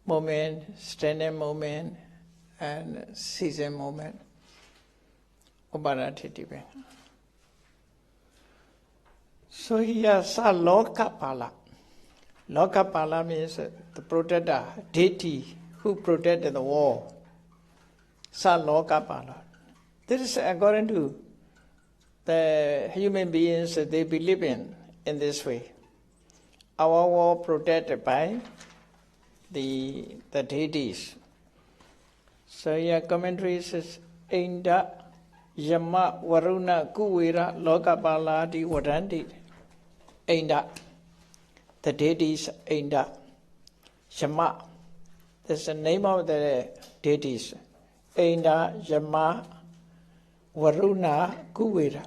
moment, standing moment, and season moment. Uparatiti. So here, sa Lokapala. Lokapala means the protector, deity who protected the world. Sa Lokapala. This is according to the human beings they believe in this way. Our world protected by the deities. So here commentary says, Inda Yama Varuna Kuwira Lokapala Di Wadanti. Inda. The deities Inda. Yama. That's the name of the deities. Inda Yama Varuna Kuwira.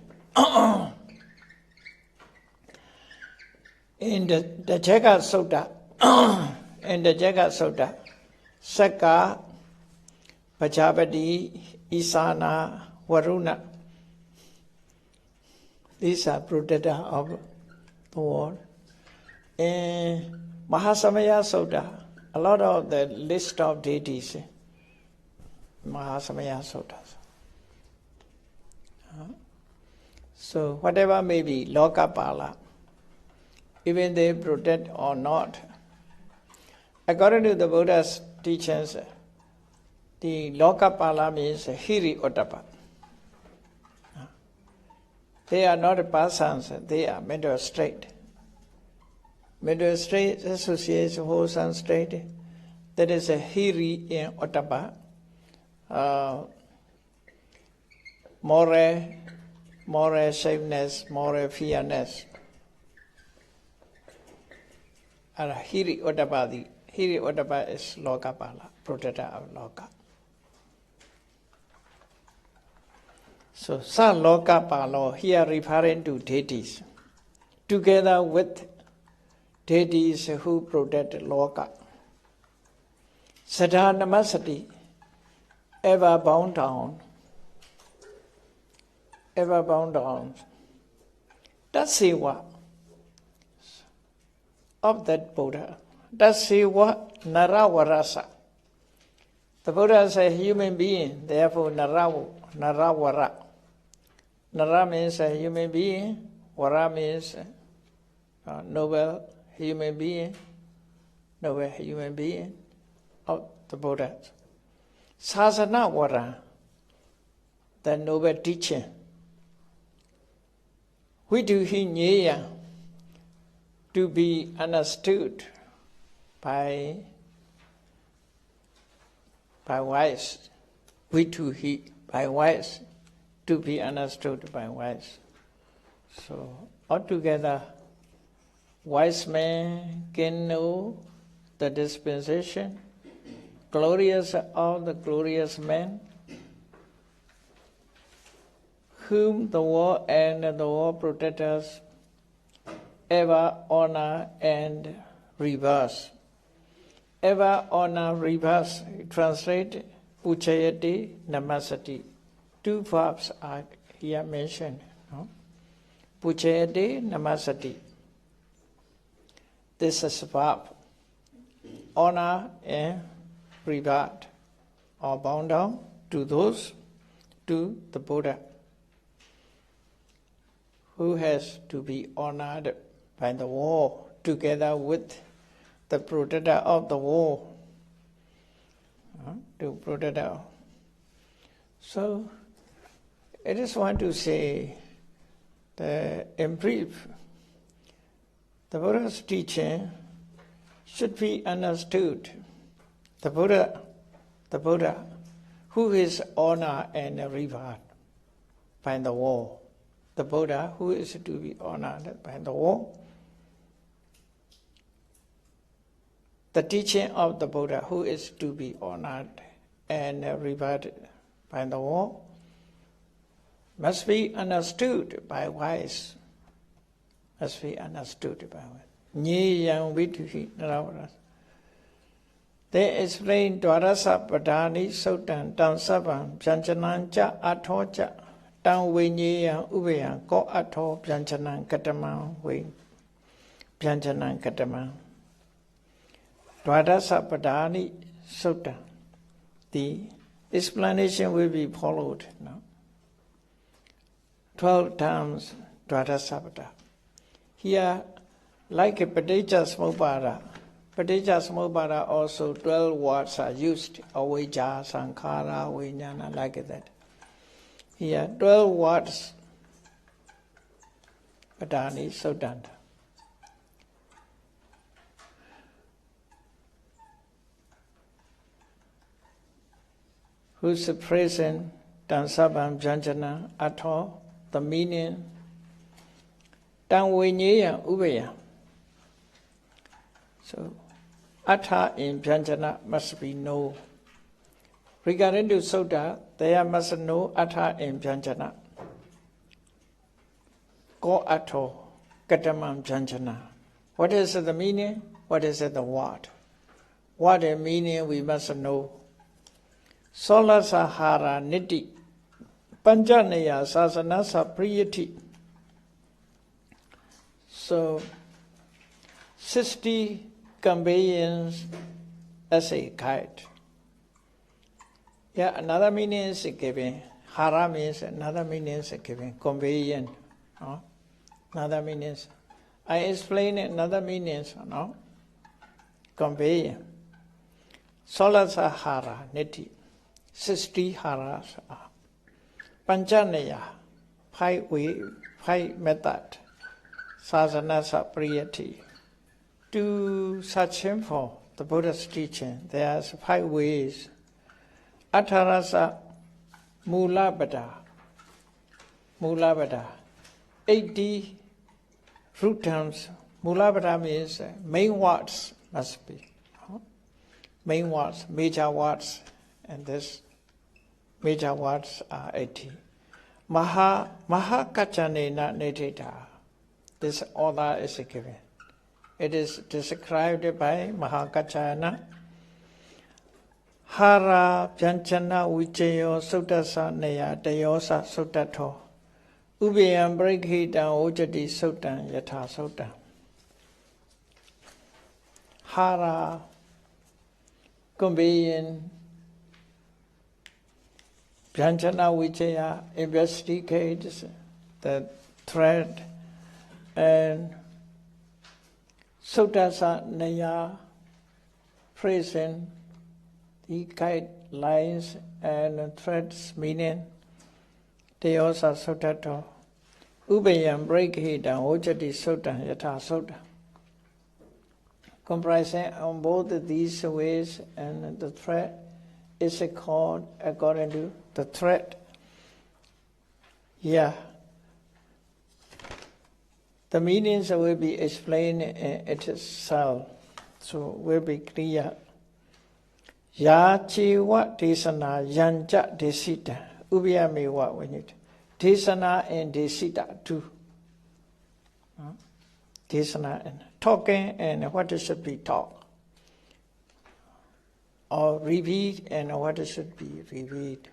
In the Jagat Sutta, Saka, Pajapati, Isana, Varuna. These are protectors of the world. In Mahasamaya Sutta, a lot of the list of deities, Mahasamaya Suttas. So whatever may be, Lokapala, even they protect or not, according to the Buddha's teachings, the Lokapala means Hiri Ottappa. They are not persons, they are mental state. Mental state associates wholesome state. That is a Hiri in Ottappa. Moral sameness, moral fearness. Hiri Ottappa. Hiri Ottappa is Lokapala, protector of Loka. So, Sa Lokapala here referring to deities, together with deities who protect Loka. Sada Namasati, ever bound down. Dasewa of that Buddha. Dasewa Naravarasa. The Buddha is a human being, therefore Naravara. Nara means a human being, Vara means noble human being of the Buddha. Sasana Vara, the noble teaching. Viduhinyaya, to be understood by wise. Viduhi, by wise, to be understood by wise. So altogether, wise men can know the dispensation, glorious of the glorious men, whom the world and the world protectors ever honor and reverse. Ever honor, reverse, translate, Puchayati, Namasati. Two verbs are here mentioned. No? Puchayati, Namasati. This is a verb. Honor and reward, or bow down to those, to the Buddha, who has to be honored by the world together with the protector of the world. To protector. So, I just want to say that in brief, the Buddha's teaching should be understood. The Buddha, who is honored and revered by the world. The Buddha, who is to be honored by the world. The teaching of the Buddha, who is to be honored and revered by the world, must be understood by wise. Must be understood by wise. Nyeyang Viduhi Naravaras. They explain Dwarasa Padani Sotan Tan Savam Pyanjanancha Athocha Tan Vinyeyang Uveyan Ko Atho Pyanjanan Kataman Vin Pyanjanan Kataman. Dvadasapadani Sutta. The explanation will be followed now. 12 times Dvadasapada. Here, like a Padija Samuppada also 12 words are used. Avijja, Sankhara, Vijnana, like that. Here, 12 words, Padani Sutta. Who's present, Dansabam Janjana, Atho, the meaning, Danvinyeya Ubaya. So, Atha in Janjana must be no. Regarding to Sutta, there must know Atha in Janjana. Ko Atho, Katamam Janjana. What is the meaning? What is the word? What the meaning we must know. Sola Sahara Netti Panjanaya Sasanasa Priyati. So 60 conveyance as a kite. Yeah, another meaning is given. Hara means another meaning is given. Conveyance. No? Another meaning is. I explain another meaning. No? Conveyance. Sola Sahara Netti. 60 haras are. Panjanaya, 5 method. Sasanasa Priyati. To searching for the Buddha's teaching, there are 5 ways. Atharasa Mulabhada. 80 root terms. Mulabhada means main words must be. Main words, major words, and this major words are 80. Mahakachanena Nedita. This order is given. It is described by Mahakachana. Hara Pyanchana Vijayo Suttasa Neya Dayosa Suttato. Ubiyam Brighitan Ojati Suttan Yatha Sutta. Hara conveying Pyanchana Vijaya investigates the thread, and Suttasa Naya phrasing the guidelines and threads meaning. Dayosa Suttato. Ubayam Brighitan Ojati Suttan Yatha Sutta. Comprising on both these ways, and the thread is called according to the thread. Yeah. The meanings will be explained in itself, so will be clear. Ya Chiwa Desana Yanja Desita. Ubiyami what we need. Desana and Desita too. Desana and talking, and what should be taught. Or repeat, and what should be repeat.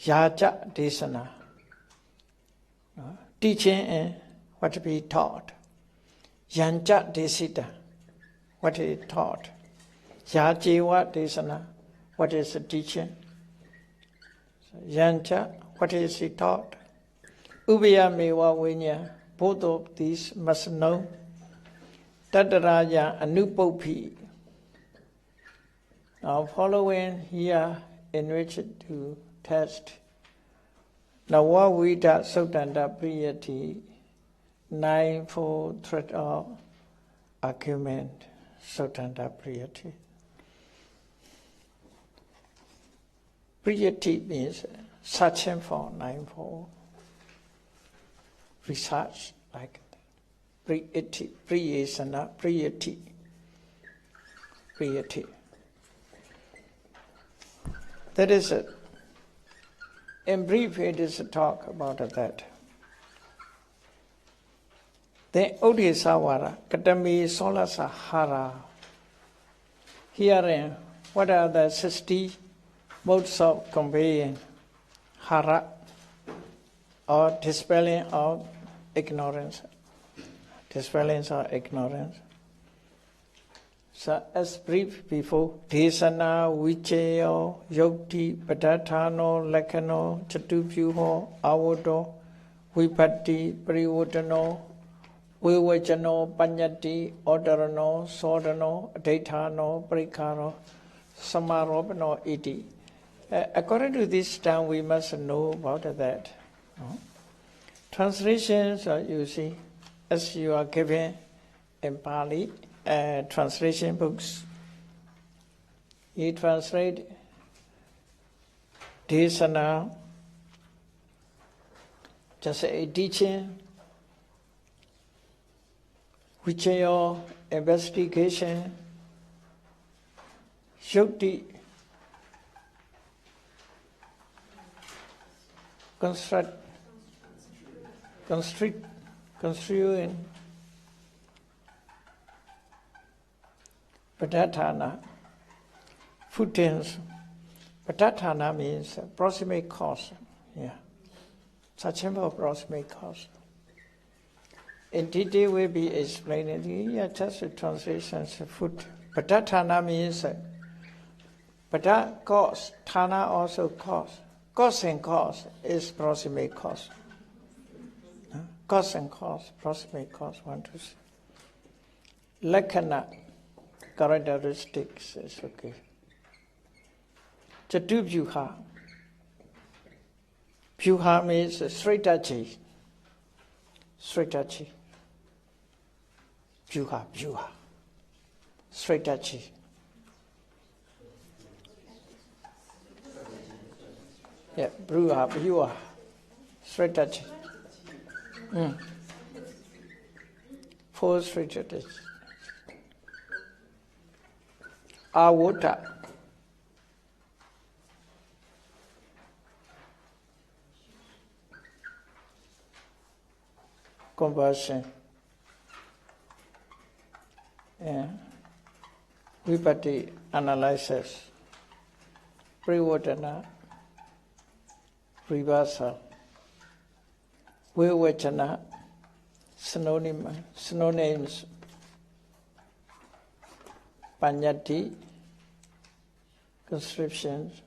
Yaja Desana. Teaching and what to be taught. Yanja Desita. What is taught. Yajiva Desana. What is the teaching? Yanja. What is he taught? Ubiyamiwa Winya. Both of these must know. Tataraja Anupopi. Now following here in which to test. Nawavita Sutanta Priyati 9-4 thread of argument Sutanta Priyati. Priyati means searching for 9-4. Research like that. Priyati, Priyasana, Priyati. Priyati. That is it. In brief, it is a talk about that. Then Odhisawara, Katami Sola Sahara. Herein, what are the 60 modes of conveying hara, or dispelling of ignorance? Dispelling of ignorance. So as brief before, Desana, Vichayo, Yogti, Padathano, Lakano, Chatubhyuho, Avodo, Vipatti, Parivodano, Vivajano, Panyati, Odarano, Sodano, Daitano, Parikaro, Samarobano, Iti. According to this term, we must know about that. Translations, you see, as you are given in Pali, translation books, you translate Desana, just a teaching, Vichayo, investigation, Yukti, construing, Padathana, footings. Padathana means proximate cause. Yeah. Such a proximate cause. In detail will be explained. Yeah, just a translation. Foot. Padathana means Pada cause, Thana also cause. Cause and cause is proximate cause. Cause and cause, proximate cause, 1, 2, 3. Lakkhana, characteristics is okay. Chatubhyuha. Byuha means strategy. Strategy. Byuha. Strategy. Yeah, byuha. Strategy. 4 strategies. Avota. Conversion. Yeah. Vipatti, analysis. Privodana, reversal. Vivajana, synonyms. Panyati, conscriptions.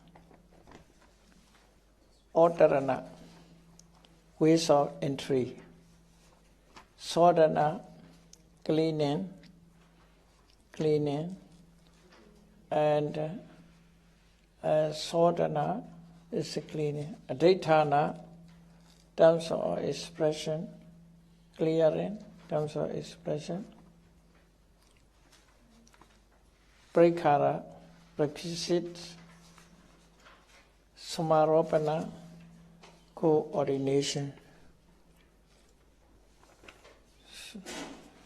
Ottarana, ways of entry. Sodana, cleaning, and sodana is the cleaning. Adhaitana, terms of expression, clearing, terms of expression. Prakara, requisites. Samaropana, coordination.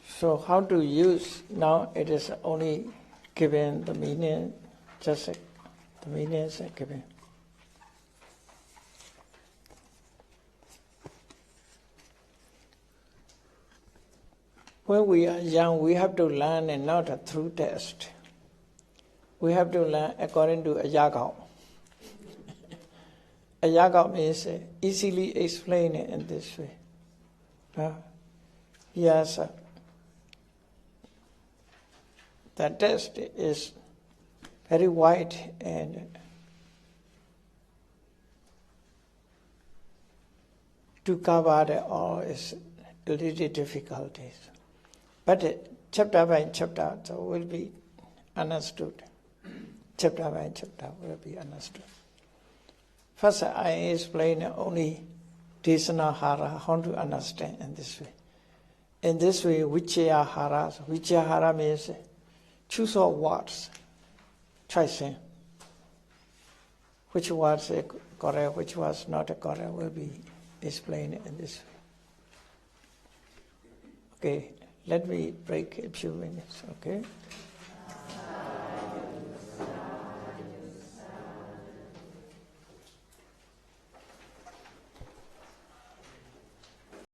So how to use? Now it is only given the meaning, just the meaning is given. When we are young, we have to learn and not through test. We have to learn according to Ayagao. Ayagao means easily explain it in this way. Yes, the text is very wide and to cover all is a little difficulties. But chapter by chapter so will be understood. Chapter by chapter will be understood. First, I explain only Desana Hara, how to understand in this way. In this way, Vichaya means choose of words, choosing. Which words are correct, which was not correct will be explained in this way. Okay, let me break a few minutes, okay?